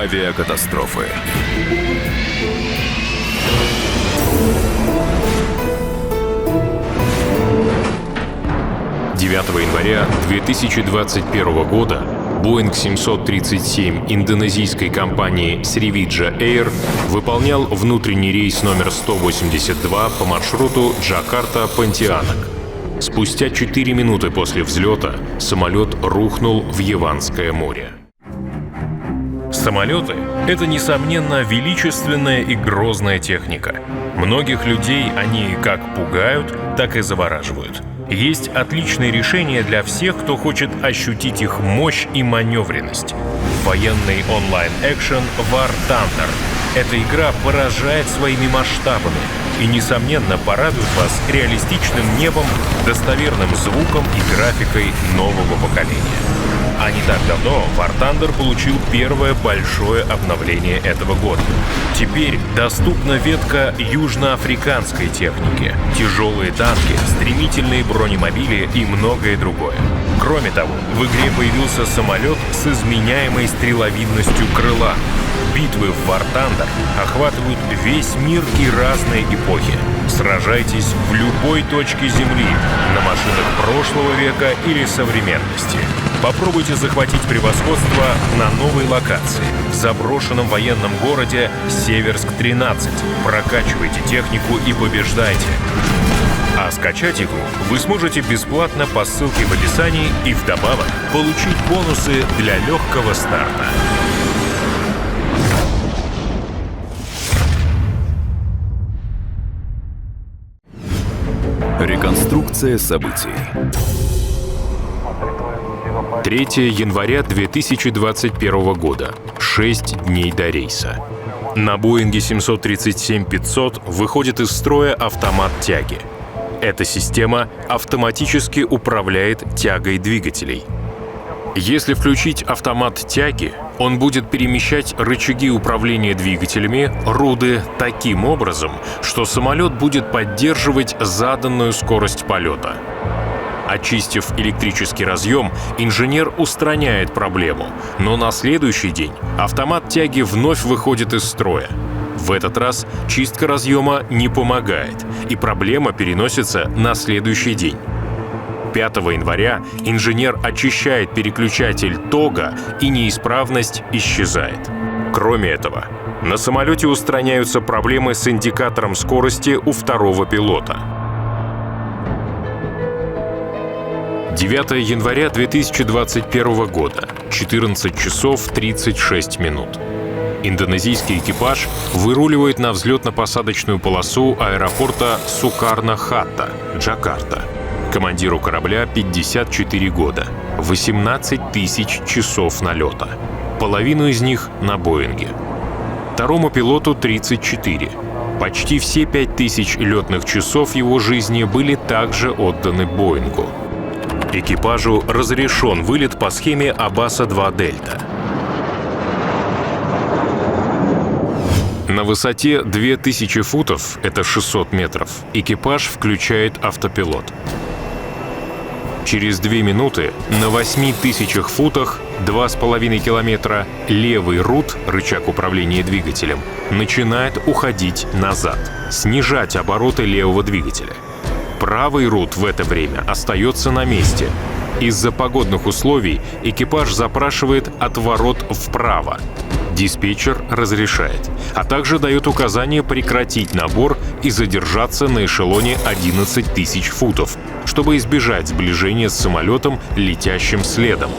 Авиакатастрофы. 9 января 2021 года Boeing 737 индонезийской компании Sriwijaya Air выполнял внутренний рейс номер 182 по маршруту Джакарта-Понтианак. Спустя 4 минуты после взлета самолет рухнул в Яванское море. Самолеты — это, несомненно, величественная и грозная техника. Многих людей они как пугают, так и завораживают. Есть отличные решения для всех, кто хочет ощутить их мощь и маневренность. Военный онлайн-экшен War Thunder. Эта игра поражает своими масштабами и, несомненно, порадует вас реалистичным небом, достоверным звуком и графикой нового поколения. А не так давно War Thunder получил первое большое обновление этого года. Теперь доступна ветка южноафриканской техники, тяжелые танки, стремительные бронемобили и многое другое. Кроме того, в игре появился самолет с изменяемой стреловидностью крыла. Битвы в War Thunder охватывают весь мир и разные эпохи. Сражайтесь в любой точке Земли, на машинах прошлого века или современности. Попробуйте захватить превосходство на новой локации, в заброшенном военном городе Северск-13. Прокачивайте технику и побеждайте. А скачать игру вы сможете бесплатно по ссылке в описании и вдобавок получить бонусы для легкого старта. Реконструкция событий. 3 января 2021 года. 6 дней до рейса. На Боинге 737-500 выходит из строя автомат тяги. Эта система автоматически управляет тягой двигателей. Если включить автомат тяги, он будет перемещать рычаги управления двигателями, руды, таким образом, что самолет будет поддерживать заданную скорость полета. Очистив электрический разъем, инженер устраняет проблему, но на следующий день автомат тяги вновь выходит из строя. В этот раз чистка разъема не помогает, и проблема переносится на следующий день. 5 января инженер очищает переключатель тога, и неисправность исчезает. Кроме этого, на самолете устраняются проблемы с индикатором скорости у второго пилота. 9 января 2021 года, 14 часов 36 минут. Индонезийский экипаж выруливает на взлетно-посадочную полосу аэропорта Сукарно-Хатта, Джакарта. Командиру корабля 54 года, 18 тысяч часов налета. Половину из них на Боинге. Второму пилоту 34. Почти все 5000 летных часов его жизни были также отданы Боингу. Экипажу разрешен вылет по схеме Абаса-2 Дельта. На высоте 2000 футов, это 600 метров, экипаж включает автопилот. Через 2 минуты на 8000 футах, 2,5 километра, левый рут, рычаг управления двигателем, начинает уходить назад, снижать обороты левого двигателя. Правый рут в это время остается на месте. Из-за погодных условий экипаж запрашивает отворот вправо. Диспетчер разрешает, а также дает указание прекратить набор и задержаться на эшелоне 11 тысяч футов, чтобы избежать сближения с самолетом, летящим следом.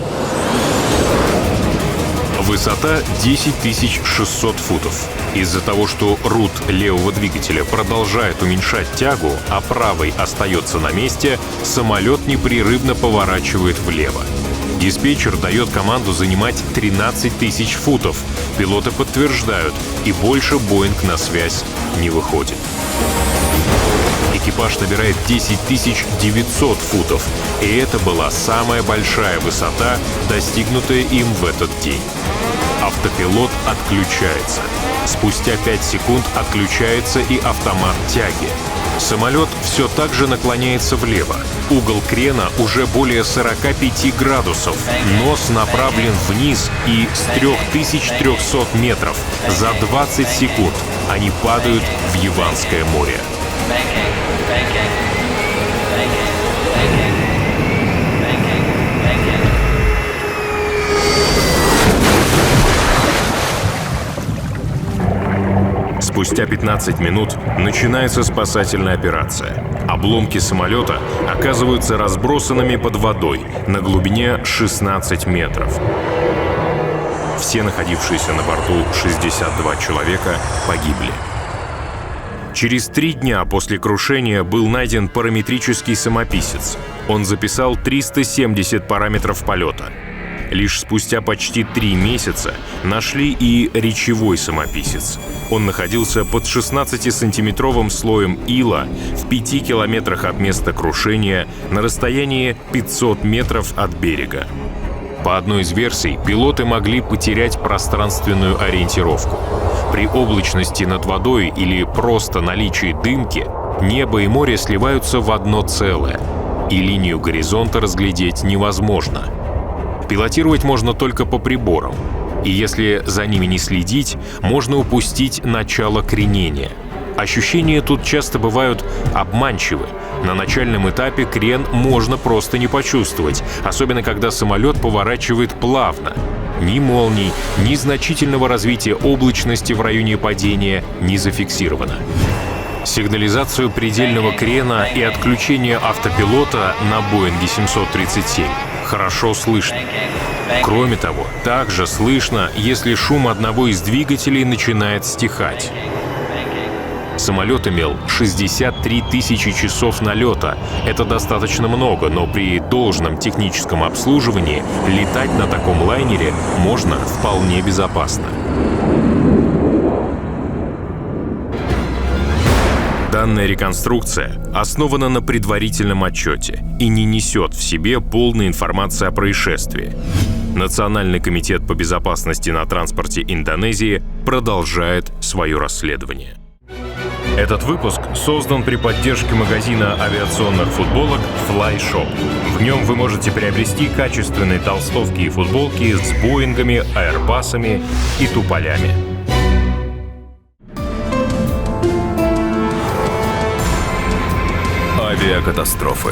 Высота 10 600 футов. Из-за того, что рут левого двигателя продолжает уменьшать тягу, а правый остается на месте, самолет непрерывно поворачивает влево. Диспетчер дает команду занимать 13 тысяч футов. Пилоты подтверждают, и больше Боинг на связь не выходит. Экипаж набирает 10 900 футов, и это была самая большая высота, достигнутая им в этот день. Автопилот отключается. Спустя 5 секунд отключается и автомат тяги. Самолет все так же наклоняется влево. Угол крена уже более 45 градусов. Нос направлен вниз, и с 3300 метров за 20 секунд они падают в Яванское море. Спустя 15 минут начинается спасательная операция. Обломки самолета оказываются разбросанными под водой на глубине 16 метров. Все находившиеся на борту 62 человека погибли. Через 3 дня после крушения был найден параметрический самописец. Он записал 370 параметров полета. Лишь спустя почти 3 месяца нашли и речевой самописец. Он находился под 16-сантиметровым слоем ила в 5 километрах от места крушения на расстоянии 500 метров от берега. По одной из версий, пилоты могли потерять пространственную ориентировку. При облачности над водой или просто наличии дымки небо и море сливаются в одно целое, и линию горизонта разглядеть невозможно. Пилотировать можно только по приборам, и если за ними не следить, можно упустить начало кренения. Ощущения тут часто бывают обманчивы. На начальном этапе крен можно просто не почувствовать, особенно когда самолет поворачивает плавно. Ни молний, ни значительного развития облачности в районе падения не зафиксировано. Сигнализацию предельного крена и отключение автопилота на Боинге 737 хорошо слышно. Кроме того, также слышно, если шум одного из двигателей начинает стихать. Самолет имел 63 тысячи часов налета. Это достаточно много, но при должном техническом обслуживании летать на таком лайнере можно вполне безопасно. Данная реконструкция основана на предварительном отчете и не несет в себе полной информации о происшествии. Национальный комитет по безопасности на транспорте Индонезии продолжает свое расследование. Этот выпуск создан при поддержке магазина авиационных футболок Fly Shop. В нем вы можете приобрести качественные толстовки и футболки с Боингами, Airbus'ами и Туполями. Авиакатастрофы.